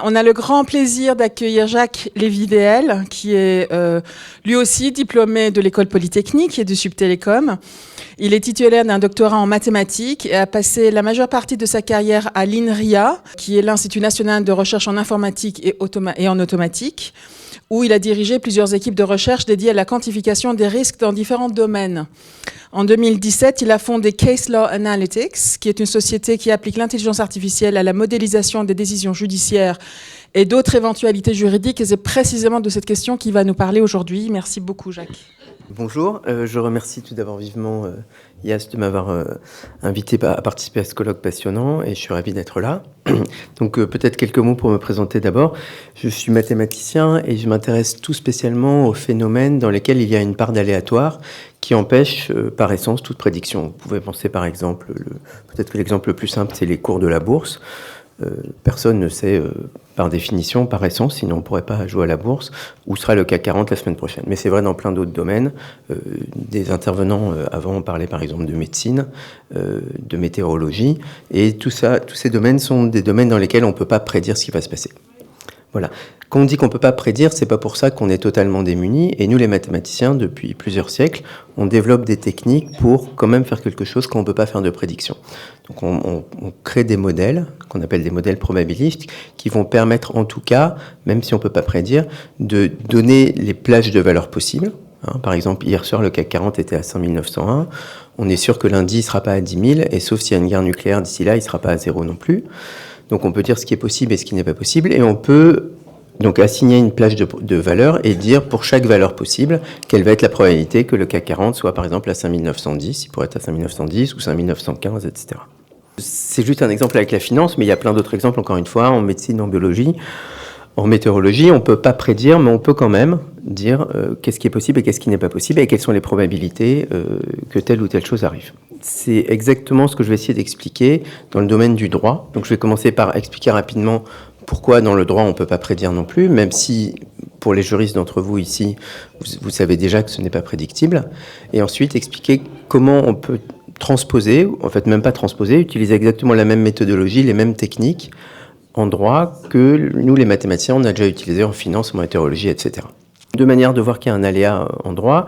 on a le grand plaisir d'accueillir Jacques Lévy-Déhel, qui est lui aussi diplômé de l'école polytechnique et du Subtélécom. Il est titulaire d'un doctorat en mathématiques et a passé la majeure partie de sa carrière à l'INRIA, qui est l'Institut national de recherche en informatique et en automatique, où il a dirigé plusieurs équipes de recherche dédiées à la quantification des risques dans différents domaines. En 2017, il a fondé Case Law Analytics, qui est une société qui applique l'intelligence artificielle à la modélisation des décisions judiciaires et d'autres éventualités juridiques. Et c'est précisément de cette question qu'il va nous parler aujourd'hui. Merci beaucoup, Jacques. Bonjour, je remercie tout d'abord vivement Yas de m'avoir invité à participer à ce colloque passionnant et je suis ravi d'être là. Donc peut-être quelques mots pour me présenter d'abord. Je suis mathématicien et je m'intéresse tout spécialement aux phénomènes dans lesquels il y a une part d'aléatoire qui empêche par essence toute prédiction. Vous pouvez penser par exemple, peut-être que l'exemple le plus simple c'est les cours de la bourse. Personne ne sait par définition, par essence, sinon on ne pourrait pas jouer à la bourse, où sera le CAC 40 la semaine prochaine. Mais c'est vrai dans plein d'autres domaines. Des intervenants avant ont parlé par exemple de médecine, de météorologie, et tout ça, tous ces domaines sont des domaines dans lesquels on ne peut pas prédire ce qui va se passer. Voilà. Quand on dit qu'on ne peut pas prédire, c'est pas pour ça qu'on est totalement démunis. Et nous, les mathématiciens, depuis plusieurs siècles, on développe des techniques pour quand même faire quelque chose qu'on ne peut pas faire de prédiction. Donc on crée des modèles, qu'on appelle des modèles probabilistes, qui vont permettre en tout cas, même si on ne peut pas prédire, de donner les plages de valeurs possibles. Par exemple, hier soir, le CAC 40 était à 5901. On est sûr que lundi, il ne sera pas à 10 000, et sauf s'il y a une guerre nucléaire d'ici là, il ne sera pas à 0 non plus. Donc on peut dire ce qui est possible et ce qui n'est pas possible, et on peut donc assigner une plage de valeurs et dire pour chaque valeur possible quelle va être la probabilité que le CAC 40 soit par exemple à 5910, il pourrait être à 5910 ou 5915, etc. C'est juste un exemple avec la finance, mais il y a plein d'autres exemples, encore une fois, en médecine, en biologie. En météorologie, on ne peut pas prédire, mais on peut quand même dire qu'est-ce qui est possible et qu'est-ce qui n'est pas possible et quelles sont les probabilités que telle ou telle chose arrive. C'est exactement ce que je vais essayer d'expliquer dans le domaine du droit. Donc je vais commencer par expliquer rapidement pourquoi dans le droit on ne peut pas prédire non plus, même si pour les juristes d'entre vous ici, vous savez déjà que ce n'est pas prédictible. Et ensuite expliquer comment on peut transposer, en fait même pas transposer, utiliser exactement la même méthodologie, les mêmes techniques en droit que nous, les mathématiciens, on a déjà utilisé en finance, en météorologie, etc. Deux manières de voir qu'il y a un aléa en droit,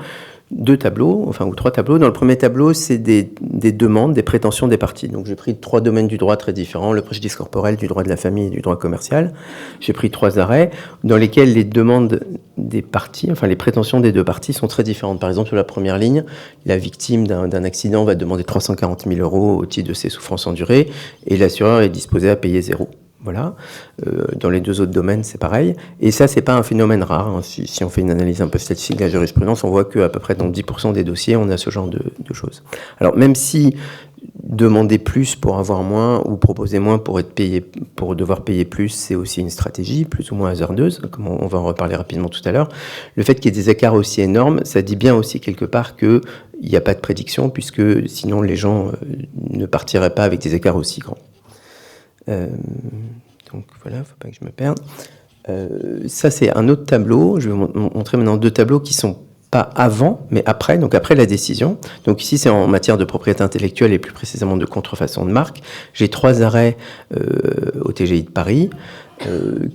deux tableaux, ou trois tableaux. Dans le premier tableau, c'est des demandes, des prétentions des parties. Donc j'ai pris trois domaines du droit très différents, le préjudice corporel, du droit de la famille et du droit commercial. J'ai pris trois arrêts dans lesquels les demandes des parties, les prétentions des deux parties sont très différentes. Par exemple, sur la première ligne, la victime d'un accident va demander 340 000 € au titre de ses souffrances endurées et l'assureur est disposé à payer 0. Voilà. Dans les deux autres domaines, c'est pareil. Et ça, c'est pas un phénomène rare. Si on fait une analyse un peu statistique de la jurisprudence, on voit qu'à peu près dans 10% des dossiers, on a ce genre de choses. Alors, même si demander plus pour avoir moins ou proposer moins pour être payé, pour devoir payer plus, c'est aussi une stratégie plus ou moins hasardeuse, comme on va en reparler rapidement tout à l'heure. Le fait qu'il y ait des écarts aussi énormes, ça dit bien aussi quelque part qu'il n'y a pas de prédiction, puisque sinon les gens ne partiraient pas avec des écarts aussi grands. Donc voilà, faut pas que je me perde. Ça, c'est un autre tableau. Je vais vous montrer maintenant deux tableaux qui sont pas avant, mais après, donc après la décision. Donc ici, c'est en matière de propriété intellectuelle et plus précisément de contrefaçon de marque. J'ai trois arrêts au TGI de Paris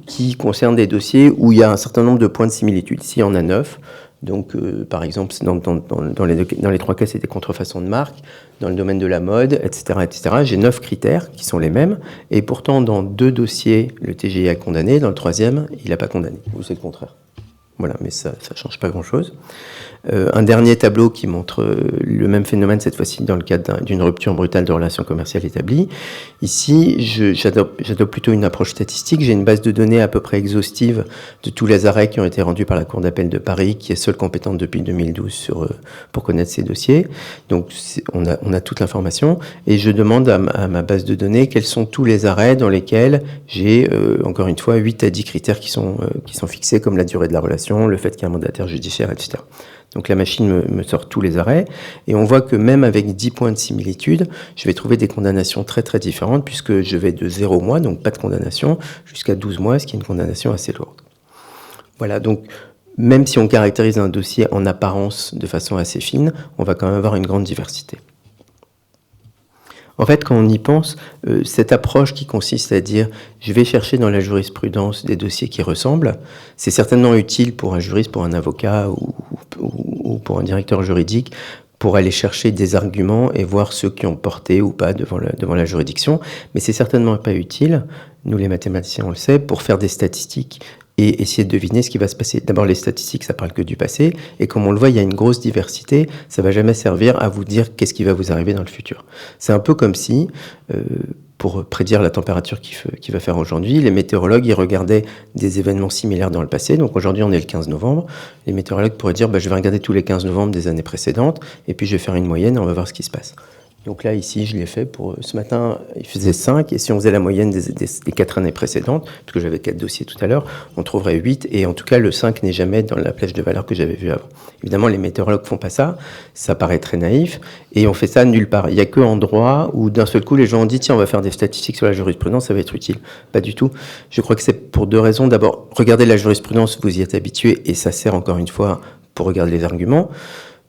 qui concernent des dossiers où il y a un certain nombre de points de similitude. Ici, il y en a 9. Donc, par exemple, dans les trois cas, c'est des contrefaçons de marque, dans le domaine de la mode, etc., etc. J'ai 9 critères qui sont les mêmes, et pourtant, dans 2 dossiers, le TGI a condamné, dans le troisième, il n'a pas condamné, ou c'est le contraire. Voilà, mais ça ne change pas grand-chose. Un dernier tableau qui montre le même phénomène, cette fois-ci dans le cadre d'une rupture brutale de relations commerciales établies. Ici, j'adopte plutôt une approche statistique. J'ai une base de données à peu près exhaustive de tous les arrêts qui ont été rendus par la Cour d'appel de Paris, qui est seule compétente depuis 2012 pour connaître ces dossiers. Donc, on a toute l'information. Et je demande à ma base de données quels sont tous les arrêts dans lesquels j'ai, encore une fois, 8 à 10 critères qui sont fixés, comme la durée de la relation, le fait qu'il y a un mandataire judiciaire, etc. Donc la machine me sort tous les arrêts, et on voit que même avec 10 points de similitude, je vais trouver des condamnations très très différentes, puisque je vais de 0 mois, donc pas de condamnation, jusqu'à 12 mois, ce qui est une condamnation assez lourde. Voilà, donc même si on caractérise un dossier en apparence de façon assez fine, on va quand même avoir une grande diversité. En fait, quand on y pense, cette approche qui consiste à dire « je vais chercher dans la jurisprudence des dossiers qui ressemblent », c'est certainement utile pour un juriste, pour un avocat ou pour un directeur juridique, pour aller chercher des arguments et voir ceux qui ont porté ou pas devant la juridiction. Mais c'est certainement pas utile, nous les mathématiciens on le sait, pour faire des statistiques et essayer de deviner ce qui va se passer. D'abord, les statistiques, ça parle que du passé, et comme on le voit, il y a une grosse diversité, ça va jamais servir à vous dire qu'est-ce qui va vous arriver dans le futur. C'est un peu comme si, pour prédire la température qu'il va faire aujourd'hui, les météorologues, ils regardaient des événements similaires dans le passé. Donc aujourd'hui, on est le 15 novembre. Les météorologues pourraient dire, je vais regarder tous les 15 novembre des années précédentes, et puis je vais faire une moyenne, et on va voir ce qui se passe. Donc là, ici, je l'ai fait pour... Ce matin, il faisait 5, et si on faisait la moyenne des 4 années précédentes, parce que j'avais 4 dossiers tout à l'heure, on trouverait 8, et en tout cas, le 5 n'est jamais dans la plage de valeur que j'avais vue avant. Évidemment, les météorologues font pas ça, ça paraît très naïf, et on fait ça nulle part. Il n'y a que en droit où d'un seul coup, les gens ont dit, tiens, on va faire des statistiques sur la jurisprudence, ça va être utile. Pas du tout. Je crois que c'est pour 2 raisons. D'abord, regardez la jurisprudence, vous y êtes habitué, et ça sert encore une fois pour regarder les arguments,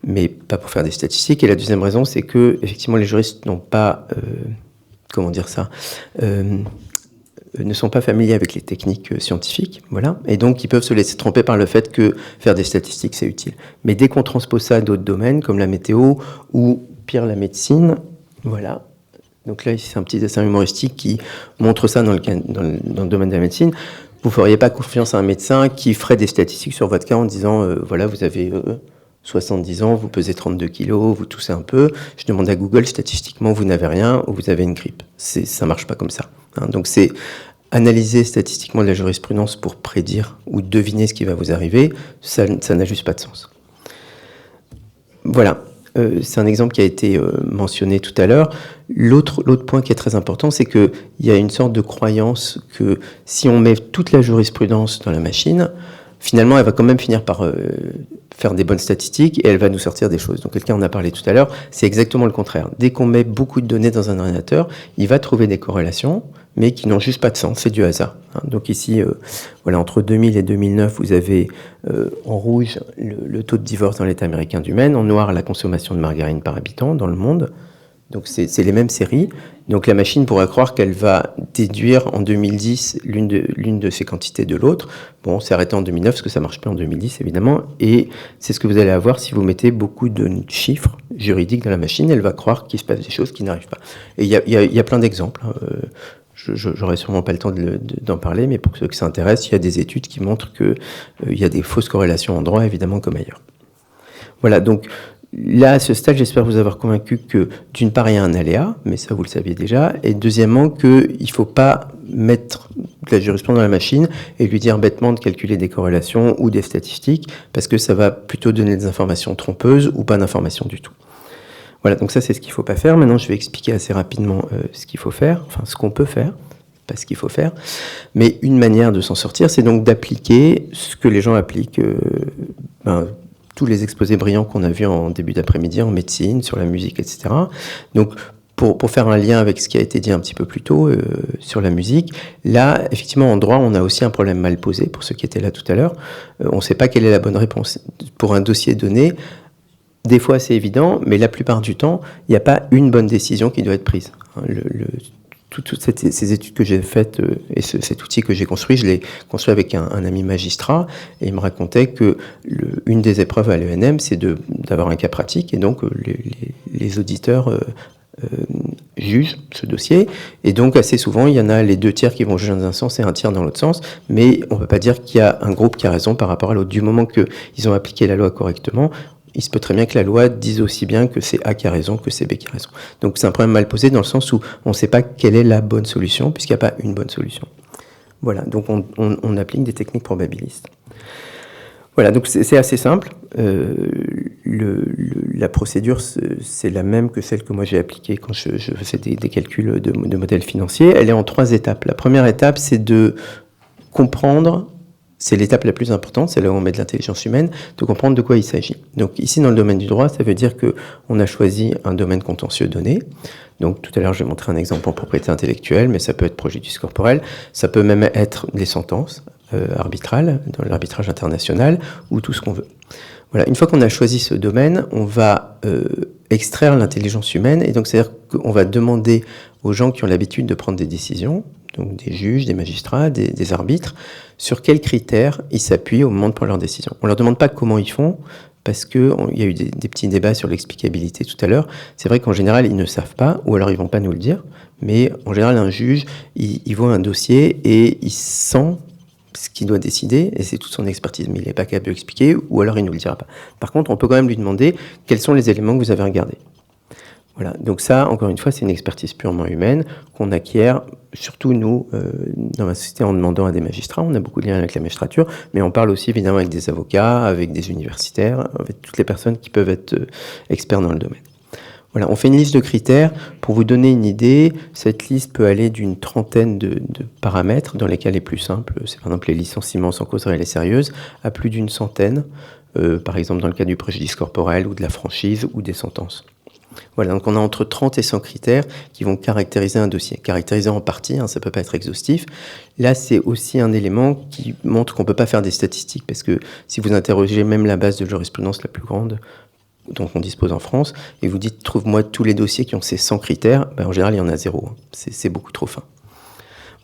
mais pas pour faire des statistiques. Et la deuxième raison, c'est que effectivement, les juristes n'ont pas, ne sont pas familiers avec les techniques scientifiques, voilà, et donc ils peuvent se laisser tromper par le fait que faire des statistiques, c'est utile. Mais dès qu'on transpose ça à d'autres domaines, comme la météo, ou pire, la médecine, voilà. Donc là, ici, c'est un petit dessin humoristique qui montre ça dans le domaine de la médecine. Vous ne feriez pas confiance à un médecin qui ferait des statistiques sur votre cas en disant, voilà, vous avez... 70 ans, vous pesez 32 kilos, vous toussez un peu. Je demande à Google, statistiquement, vous n'avez rien ou vous avez une grippe. Ça marche pas comme ça. Hein. Donc, c'est analyser statistiquement de la jurisprudence pour prédire ou deviner ce qui va vous arriver. Ça n'a juste pas de sens. Voilà. C'est un exemple qui a été mentionné tout à l'heure. L'autre point qui est très important, c'est qu'il y a une sorte de croyance que si on met toute la jurisprudence dans la machine, finalement, elle va quand même finir par faire des bonnes statistiques et elle va nous sortir des choses. Donc, quelqu'un en a parlé tout à l'heure, c'est exactement le contraire. Dès qu'on met beaucoup de données dans un ordinateur, il va trouver des corrélations, mais qui n'ont juste pas de sens, c'est du hasard. Donc ici, voilà, entre 2000 et 2009, vous avez en rouge le taux de divorce dans l'État américain du Maine, en noir la consommation de margarine par habitant dans le monde. Donc c'est les mêmes séries. Donc la machine pourrait croire qu'elle va déduire en 2010 l'une de ces quantités de l'autre. Bon, c'est arrêté en 2009 parce que ça marche pas en 2010 évidemment. Et c'est ce que vous allez avoir si vous mettez beaucoup de chiffres juridiques dans la machine. Elle va croire qu'il se passe des choses qui n'arrivent pas. Et il y a plein d'exemples. J'aurai sûrement pas le temps d'en parler, mais pour ceux que ça intéresse, il y a des études qui montrent que il y a des fausses corrélations en droit évidemment comme ailleurs. Voilà, donc là, à ce stade, j'espère vous avoir convaincu que, d'une part, il y a un aléa, mais ça, vous le saviez déjà, et deuxièmement, qu'il ne faut pas mettre de la jurisprudence dans la machine et lui dire bêtement de calculer des corrélations ou des statistiques, parce que ça va plutôt donner des informations trompeuses ou pas d'informations du tout. Voilà, donc ça, c'est ce qu'il ne faut pas faire. Maintenant, je vais expliquer assez rapidement ce qu'il faut faire, enfin, ce qu'on peut faire, pas ce qu'il faut faire. Mais une manière de s'en sortir, c'est donc d'appliquer ce que les gens appliquent, tous les exposés brillants qu'on a vus en début d'après-midi en médecine, sur la musique, etc. Donc, pour faire un lien avec ce qui a été dit un petit peu plus tôt sur la musique, là, effectivement, en droit, on a aussi un problème mal posé, pour ceux qui étaient là tout à l'heure. On ne sait pas quelle est la bonne réponse. Pour un dossier donné, des fois, c'est évident, mais la plupart du temps, il n'y a pas une bonne décision qui doit être prise. Toutes ces études que j'ai faites et cet outil que j'ai construit, je l'ai construit avec un ami magistrat et il me racontait que une des épreuves à l'ENM, c'est d'avoir un cas pratique et donc les auditeurs jugent ce dossier et donc assez souvent il y en a les 2 tiers qui vont juger dans un sens et un tiers dans l'autre sens, mais on ne peut pas dire qu'il y a un groupe qui a raison par rapport à l'autre. Du moment qu'ils ont appliqué la loi correctement, il se peut très bien que la loi dise aussi bien que c'est A qui a raison que c'est B qui a raison. Donc c'est un problème mal posé dans le sens où on ne sait pas quelle est la bonne solution, puisqu'il n'y a pas une bonne solution. Voilà, donc on applique des techniques probabilistes. Voilà, donc c'est assez simple. La procédure, c'est la même que celle que moi j'ai appliquée quand je faisais des calculs de modèles financiers. Elle est en 3 étapes. La première étape, c'est de comprendre. C'est l'étape la plus importante, c'est là où on met de l'intelligence humaine, de comprendre de quoi il s'agit. Donc ici, dans le domaine du droit, ça veut dire qu'on a choisi un domaine contentieux donné. Donc tout à l'heure, je vais montrer un exemple en propriété intellectuelle, mais ça peut être préjudice corporel, ça peut même être des sentences arbitrales, dans l'arbitrage international, ou tout ce qu'on veut. Voilà, une fois qu'on a choisi ce domaine, on va extraire l'intelligence humaine. Et donc, c'est-à-dire qu'on va demander aux gens qui ont l'habitude de prendre des décisions, donc des juges, des magistrats, des arbitres, sur quels critères ils s'appuient au moment de prendre leurs décisions. On ne leur demande pas comment ils font, parce qu'il y a eu des petits débats sur l'explicabilité tout à l'heure. C'est vrai qu'en général, ils ne savent pas, ou alors ils ne vont pas nous le dire, mais en général, un juge, il voit un dossier et il sent ce qu'il doit décider, et c'est toute son expertise, mais il n'est pas capable de l'expliquer, ou alors il ne nous le dira pas. Par contre, on peut quand même lui demander quels sont les éléments que vous avez regardés. Voilà, donc ça, encore une fois, c'est une expertise purement humaine qu'on acquiert, surtout nous, dans la société, en demandant à des magistrats. On a beaucoup de liens avec la magistrature, mais on parle aussi évidemment avec des avocats, avec des universitaires, avec toutes les personnes qui peuvent être experts dans le domaine. Voilà, on fait une liste de critères. Pour vous donner une idée, cette liste peut aller d'une trentaine de paramètres, dans lesquels les plus simples, c'est par exemple les licenciements sans cause réelle et sérieuse, à plus d'une centaine, par exemple dans le cas du préjudice corporel ou de la franchise ou des sentences. Voilà, donc on a entre 30 et 100 critères qui vont caractériser un dossier. Caractériser en partie, ça ne peut pas être exhaustif. Là, c'est aussi un élément qui montre qu'on ne peut pas faire des statistiques, parce que si vous interrogez même la base de jurisprudence la plus grande dont on dispose en France, et vous dites « trouve-moi tous les dossiers qui ont ces 100 critères », en général, il y en a 0. C'est beaucoup trop fin.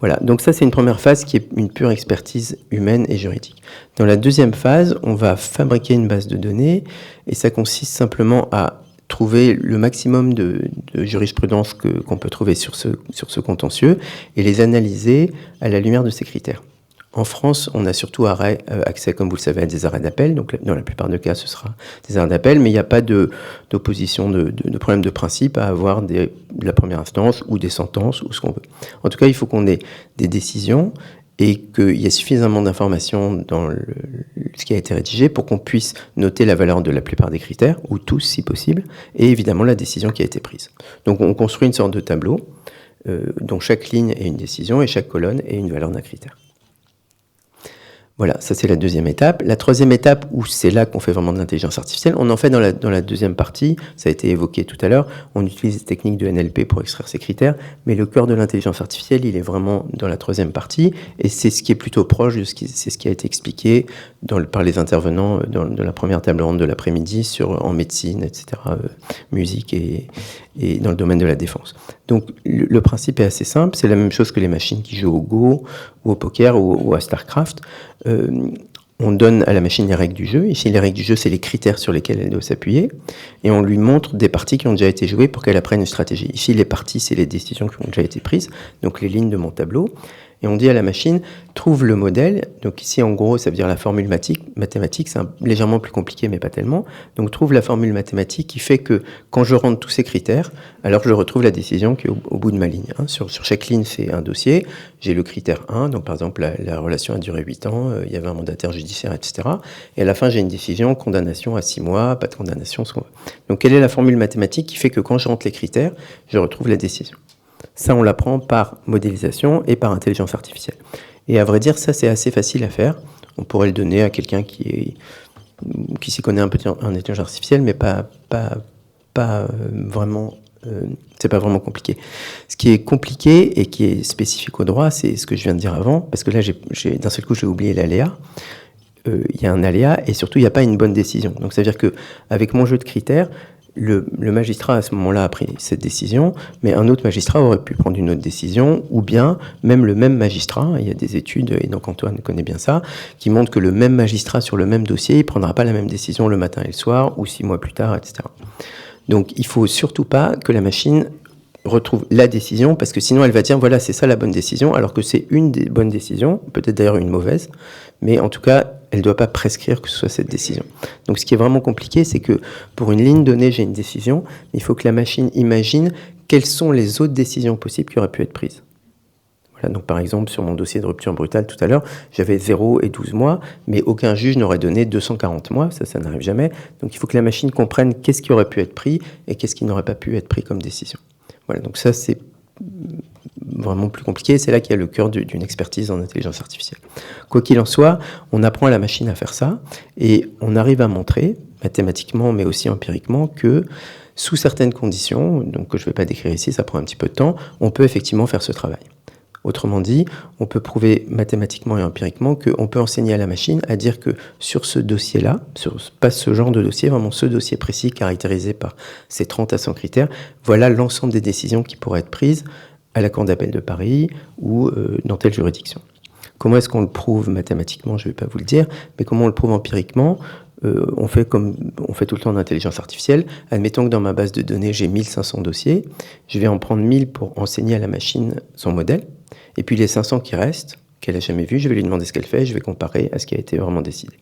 Voilà, donc ça c'est une première phase qui est une pure expertise humaine et juridique. Dans la deuxième phase, on va fabriquer une base de données, et ça consiste simplement à trouver le maximum de jurisprudence qu'on peut trouver sur ce contentieux et les analyser à la lumière de ces critères. En France, on a surtout accès, comme vous le savez, à des arrêts d'appel. Donc, dans la plupart des cas, ce sera des arrêts d'appel, mais il n'y a pas d'opposition, de problème de principe à avoir de la première instance ou des sentences ou ce qu'on veut. En tout cas, il faut qu'on ait des décisions et qu'il y ait suffisamment d'informations dans ce qui a été rédigé pour qu'on puisse noter la valeur de la plupart des critères, ou tous si possible, et évidemment la décision qui a été prise. Donc on construit une sorte de tableau dont chaque ligne est une décision et chaque colonne est une valeur d'un critère. Voilà, ça c'est la deuxième étape. La troisième étape, où c'est là qu'on fait vraiment de l'intelligence artificielle, on en fait dans la deuxième partie, ça a été évoqué tout à l'heure, on utilise des techniques de NLP pour extraire ces critères, mais le cœur de l'intelligence artificielle, il est vraiment dans la troisième partie, et c'est ce qui est plutôt proche de ce qui a été expliqué par les intervenants dans la première table ronde de l'après-midi en médecine, etc., musique et dans le domaine de la défense. Donc le principe est assez simple, c'est la même chose que les machines qui jouent au Go, ou au poker, ou à StarCraft. On donne à la machine les règles du jeu. Ici, les règles du jeu, c'est les critères sur lesquels elle doit s'appuyer. Et on lui montre des parties qui ont déjà été jouées pour qu'elle apprenne une stratégie. Ici, les parties, c'est les décisions qui ont déjà été prises, donc les lignes de mon tableau. Et on dit à la machine, trouve le modèle. Donc ici, en gros, ça veut dire la formule mathématique. C'est légèrement plus compliqué, mais pas tellement. Donc trouve la formule mathématique qui fait que quand je rentre tous ces critères, alors je retrouve la décision qui est au bout de ma ligne. Sur chaque ligne, c'est un dossier. J'ai le critère 1. Donc par exemple, la relation a duré 8 ans. Il y avait un mandataire judiciaire, etc. Et à la fin, j'ai une décision, condamnation à 6 mois, pas de condamnation, ce qu'on veut. Donc quelle est la formule mathématique qui fait que quand je rentre les critères, je retrouve la décision? Ça, on l'apprend par modélisation et par intelligence artificielle. Et à vrai dire, ça, c'est assez facile à faire. On pourrait le donner à quelqu'un qui s'y connaît un peu en intelligence artificielle, mais pas vraiment. C'est pas vraiment compliqué. Ce qui est compliqué et qui est spécifique au droit, c'est ce que je viens de dire avant, parce que là, d'un seul coup, j'ai oublié l'aléa. Il y a un aléa et surtout, il n'y a pas une bonne décision. Donc, ça veut dire qu'avec mon jeu de critères, le magistrat, à ce moment-là, a pris cette décision, mais un autre magistrat aurait pu prendre une autre décision, ou bien même le même magistrat, il y a des études, et donc Antoine connaît bien ça, qui montrent que le même magistrat sur le même dossier, il ne prendra pas la même décision le matin et le soir, ou 6 mois plus tard, etc. Donc il ne faut surtout pas que la machine retrouve la décision, parce que sinon elle va dire, voilà, c'est ça la bonne décision, alors que c'est une des bonnes décisions, peut-être d'ailleurs une mauvaise, mais en tout cas, elle ne doit pas prescrire que ce soit cette décision. Donc ce qui est vraiment compliqué, c'est que pour une ligne donnée, j'ai une décision, il faut que la machine imagine quelles sont les autres décisions possibles qui auraient pu être prises. Voilà, donc par exemple, sur mon dossier de rupture brutale tout à l'heure, j'avais 0 et 12 mois, mais aucun juge n'aurait donné 240 mois, ça n'arrive jamais. Donc il faut que la machine comprenne qu'est-ce qui aurait pu être pris et qu'est-ce qui n'aurait pas pu être pris comme décision. Voilà, donc ça c'est vraiment plus compliqué, c'est là qu'il y a le cœur d'une expertise en intelligence artificielle. Quoi qu'il en soit, on apprend à la machine à faire ça, et on arrive à montrer, mathématiquement mais aussi empiriquement, que sous certaines conditions, donc que je ne vais pas décrire ici, ça prend un petit peu de temps, on peut effectivement faire ce travail. Autrement dit, on peut prouver mathématiquement et empiriquement qu'on peut enseigner à la machine à dire que sur ce dossier-là, pas ce genre de dossier, vraiment ce dossier précis caractérisé par ces 30 à 100 critères, voilà l'ensemble des décisions qui pourraient être prises à la Cour d'appel de Paris ou dans telle juridiction. Comment est-ce qu'on le prouve mathématiquement? Je ne vais pas vous le dire, mais comment on le prouve empiriquement? On fait comme on fait tout le temps en intelligence artificielle. Admettons que dans ma base de données, j'ai 1500 dossiers. Je vais en prendre 1000 pour enseigner à la machine son modèle. Et puis les 500 qui restent, qu'elle n'a jamais vu, je vais lui demander ce qu'elle fait et je vais comparer à ce qui a été vraiment décidé.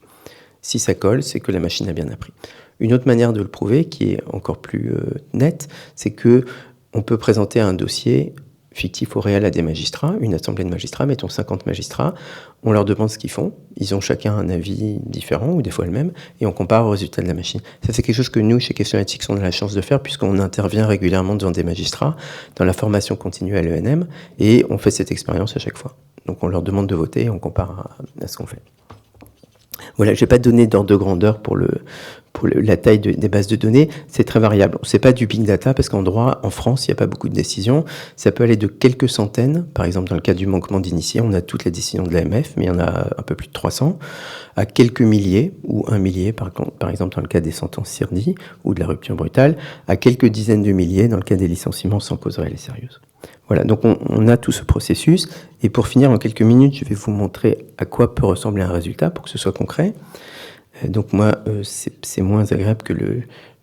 Si ça colle, c'est que la machine a bien appris. Une autre manière de le prouver, qui est encore plus nette, c'est que on peut présenter un dossier fictif ou réel à des magistrats, une assemblée de magistrats, mettons 50 magistrats, on leur demande ce qu'ils font, ils ont chacun un avis différent, ou des fois le même, et on compare aux résultats de la machine. Ça, c'est quelque chose que nous, chez Questions Éthiques, on a la chance de faire, puisqu'on intervient régulièrement devant des magistrats, dans la formation continue à l'ENM, et on fait cette expérience à chaque fois. Donc on leur demande de voter, et on compare à ce qu'on fait. Voilà, je n'ai pas donné d'ordre de grandeur pour la taille des bases de données, c'est très variable. C'est pas du big data parce qu'en droit, en France, il n'y a pas beaucoup de décisions. Ça peut aller de quelques centaines, par exemple dans le cas du manquement d'initié, on a toutes les décisions de l'AMF, mais il y en a un peu plus de 300, à quelques milliers, ou 1 millier, par exemple dans le cas des sentences CIRDI, ou de la rupture brutale, à quelques dizaines de milliers dans le cas des licenciements sans cause réelle et sérieuse. Voilà, donc on a tout ce processus, et pour finir, en quelques minutes, je vais vous montrer à quoi peut ressembler un résultat, pour que ce soit concret. Donc moi, c'est moins agréable que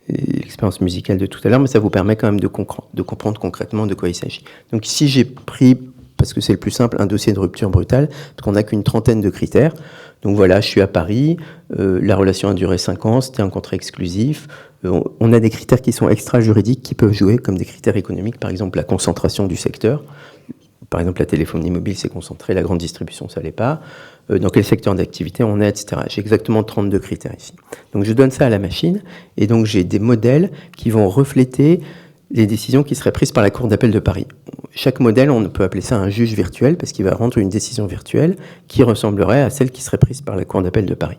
l'expérience musicale de tout à l'heure, mais ça vous permet quand même de comprendre concrètement de quoi il s'agit. Donc ici, j'ai pris, parce que c'est le plus simple, un dossier de rupture brutale, parce qu'on n'a qu'une trentaine de critères. Donc voilà, je suis à Paris, la relation a duré 5 ans, c'était un contrat exclusif. On a des critères qui sont extra-juridiques, qui peuvent jouer, comme des critères économiques, par exemple la concentration du secteur. Par exemple, la téléphonie mobile s'est concentrée, la grande distribution, ça ne l'est pas. Dans quel secteur d'activité on est, etc. J'ai exactement 32 critères ici. Donc je donne ça à la machine, et donc j'ai des modèles qui vont refléter les décisions qui seraient prises par la Cour d'appel de Paris. Chaque modèle, on peut appeler ça un juge virtuel, parce qu'il va rendre une décision virtuelle qui ressemblerait à celle qui serait prise par la Cour d'appel de Paris.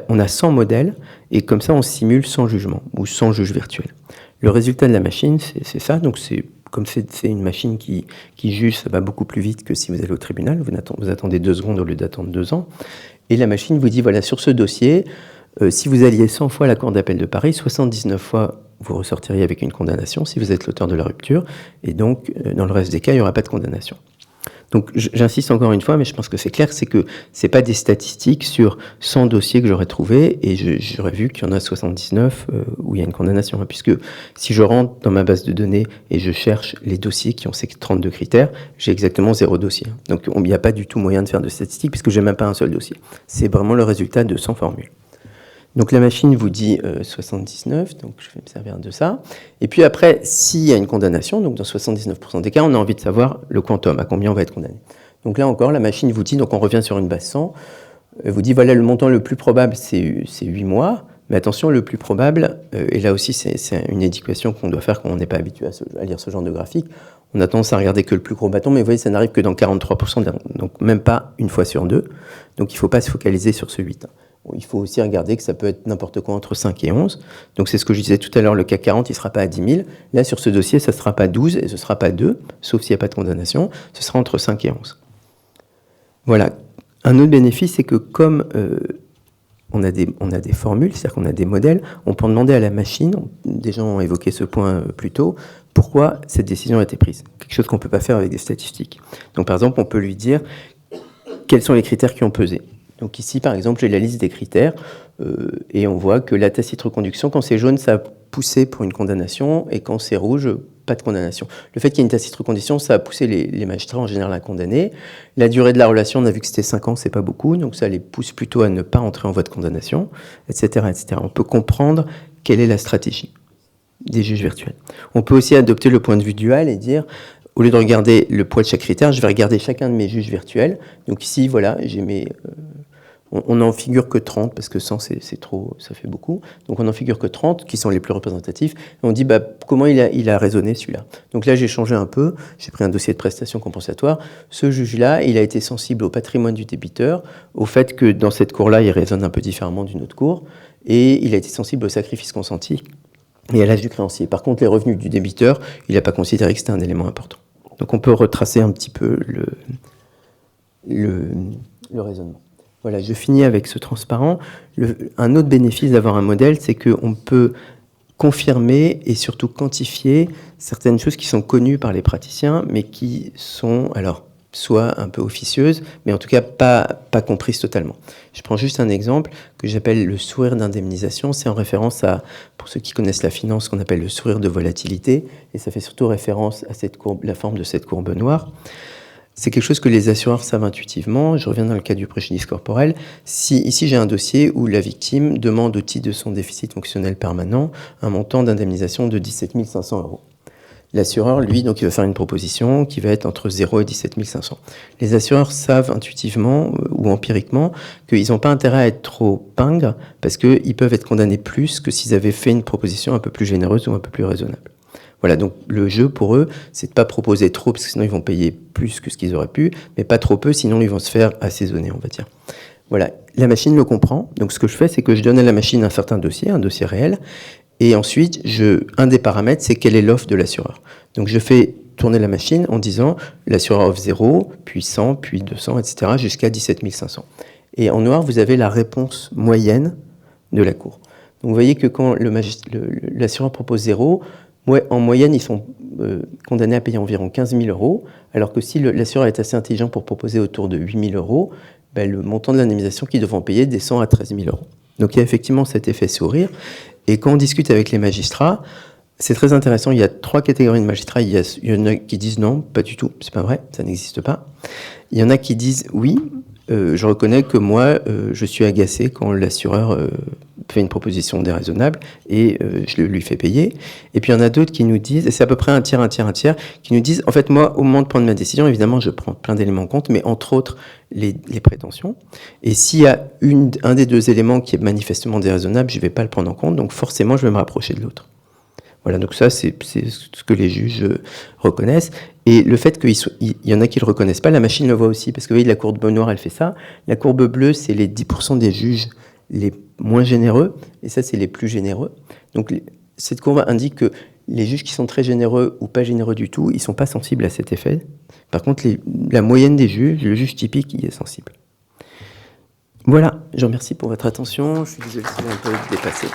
On a 100 modèles, et comme ça, on simule 100 jugements, ou 100 juges virtuels. Le résultat de la machine, c'est ça, donc comme c'est une machine qui juge, ça va beaucoup plus vite que si vous allez au tribunal. Vous attendez 2 secondes au lieu d'attendre 2 ans. Et la machine vous dit, voilà, sur ce dossier, si vous alliez 100 fois à la Cour d'appel de Paris, 79 fois, vous ressortiriez avec une condamnation si vous êtes l'auteur de la rupture. Et donc, dans le reste des cas, il n'y aura pas de condamnation. Donc, j'insiste encore une fois, mais je pense que c'est clair, c'est que c'est pas des statistiques sur 100 dossiers que j'aurais trouvés, et j'aurais vu qu'il y en a 79 où il y a une condamnation. Puisque si je rentre dans ma base de données et je cherche les dossiers qui ont ces 32 critères, j'ai exactement 0 dossier. Donc, il n'y a pas du tout moyen de faire de statistiques, puisque j'ai même pas un seul dossier. C'est vraiment le résultat de 100 formules. Donc la machine vous dit 79, donc je vais me servir de ça. Et puis après, s'il y a une condamnation, donc dans 79% des cas, on a envie de savoir le quantum, à combien on va être condamné. Donc là encore, la machine vous dit, donc on revient sur une base 100, vous dit voilà, le montant le plus probable, c'est 8 mois, mais attention, le plus probable, et là aussi c'est une éducation qu'on doit faire quand on n'est pas habitué à lire ce genre de graphique, on a tendance à regarder que le plus gros bâton, mais vous voyez, ça n'arrive que dans 43%, donc même pas une fois sur 2, donc il ne faut pas se focaliser sur ce 8. Il faut aussi regarder que ça peut être n'importe quoi entre 5 et 11. Donc c'est ce que je disais tout à l'heure, le CAC 40, il ne sera pas à 10 000. Là, sur ce dossier, ça ne sera pas 12 et ce ne sera pas 2, sauf s'il n'y a pas de condamnation. Ce sera entre 5 et 11. Voilà. Un autre bénéfice, c'est que comme on a des formules, c'est-à-dire qu'on a des modèles, on peut demander à la machine, des gens ont évoqué ce point plus tôt, pourquoi cette décision a été prise. Quelque chose qu'on ne peut pas faire avec des statistiques. Donc par exemple, on peut lui dire quels sont les critères qui ont pesé. Donc ici, par exemple, j'ai la liste des critères et on voit que la tacite reconduction, quand c'est jaune, ça a poussé pour une condamnation et quand c'est rouge, pas de condamnation. Le fait qu'il y ait une tacite reconduction, ça a poussé les magistrats en général à condamner. La durée de la relation, on a vu que c'était 5 ans, c'est pas beaucoup, donc ça les pousse plutôt à ne pas entrer en voie de condamnation, etc., etc. On peut comprendre quelle est la stratégie des juges virtuels. On peut aussi adopter le point de vue dual et dire, au lieu de regarder le poids de chaque critère, je vais regarder chacun de mes juges virtuels. Donc ici, voilà, j'ai mes... On n'en figure que 30, parce que 100, c'est trop, ça fait beaucoup. Donc on n'en figure que 30, qui sont les plus représentatifs. Et on dit, comment il a raisonné celui-là. Donc là, j'ai changé un peu. J'ai pris un dossier de prestations compensatoires. Ce juge-là, il a été sensible au patrimoine du débiteur, au fait que dans cette cour-là, il raisonne un peu différemment d'une autre cour. Et il a été sensible au sacrifice consenti et à l'âge du créancier. Par contre, les revenus du débiteur, il n'a pas considéré que c'était un élément important. Donc on peut retracer un petit peu le raisonnement. Voilà, je finis avec ce transparent. Un autre bénéfice d'avoir un modèle, c'est qu'on peut confirmer et surtout quantifier certaines choses qui sont connues par les praticiens, mais qui sont, alors, soit un peu officieuses, mais en tout cas pas comprises totalement. Je prends juste un exemple que j'appelle le sourire d'indemnisation. C'est en référence à, pour ceux qui connaissent la finance, ce qu'on appelle le sourire de volatilité, et ça fait surtout référence à cette courbe, la forme de cette courbe noire. C'est quelque chose que les assureurs savent intuitivement. Je reviens dans le cas du préjudice corporel. Ici, j'ai un dossier où la victime demande au titre de son déficit fonctionnel permanent un montant d'indemnisation de 17 500 €. L'assureur, lui, donc, il va faire une proposition qui va être entre 0 et 17 500. Les assureurs savent intuitivement ou empiriquement qu'ils n'ont pas intérêt à être trop pingres parce qu'ils peuvent être condamnés plus que s'ils avaient fait une proposition un peu plus généreuse ou un peu plus raisonnable. Voilà, donc le jeu pour eux, c'est de ne pas proposer trop, parce que sinon ils vont payer plus que ce qu'ils auraient pu, mais pas trop peu, sinon ils vont se faire assaisonner, on va dire. Voilà, la machine le comprend, donc ce que je fais, c'est que je donne à la machine un certain dossier, un dossier réel, et ensuite, un des paramètres, c'est quelle est l'offre de l'assureur. Donc je fais tourner la machine en disant, l'assureur offre 0, puis 100, puis 200, etc., jusqu'à 17 500. Et en noir, vous avez la réponse moyenne de la cour. Donc vous voyez que quand l'assureur propose 0, en moyenne, ils sont condamnés à payer environ 15 000 €, alors que si l'assureur est assez intelligent pour proposer autour de 8 000 €, le montant de l'indemnisation qu'ils devront payer descend à 13 000 €. Donc il y a effectivement cet effet sourire. Et quand on discute avec les magistrats, c'est très intéressant. Il y a 3 catégories de magistrats. Il y en a qui disent non, pas du tout, c'est pas vrai, ça n'existe pas. Il y en a qui disent oui, je reconnais que moi, je suis agacé quand l'assureur fait une proposition déraisonnable et je lui fais payer. Et puis il y en a d'autres qui nous disent, et c'est à peu près un tiers, qui nous disent, en fait, moi, au moment de prendre ma décision, évidemment, je prends plein d'éléments en compte, mais entre autres, les prétentions. Et s'il y a un des deux éléments qui est manifestement déraisonnable, je ne vais pas le prendre en compte, donc forcément, je vais me rapprocher de l'autre. Voilà, donc ça, c'est ce que les juges reconnaissent. Et le fait qu'il y en a qui ne le reconnaissent pas, la machine le voit aussi, parce que vous voyez, la courbe noire, elle fait ça. La courbe bleue, c'est les 10% des juges les moins généreux, et ça, c'est les plus généreux. Donc, cette courbe indique que les juges qui sont très généreux ou pas généreux du tout, ils ne sont pas sensibles à cet effet. Par contre, la moyenne des juges, le juge typique, il est sensible. Voilà, je vous remercie pour votre attention. Je suis désolé si j'ai un peu dépassé.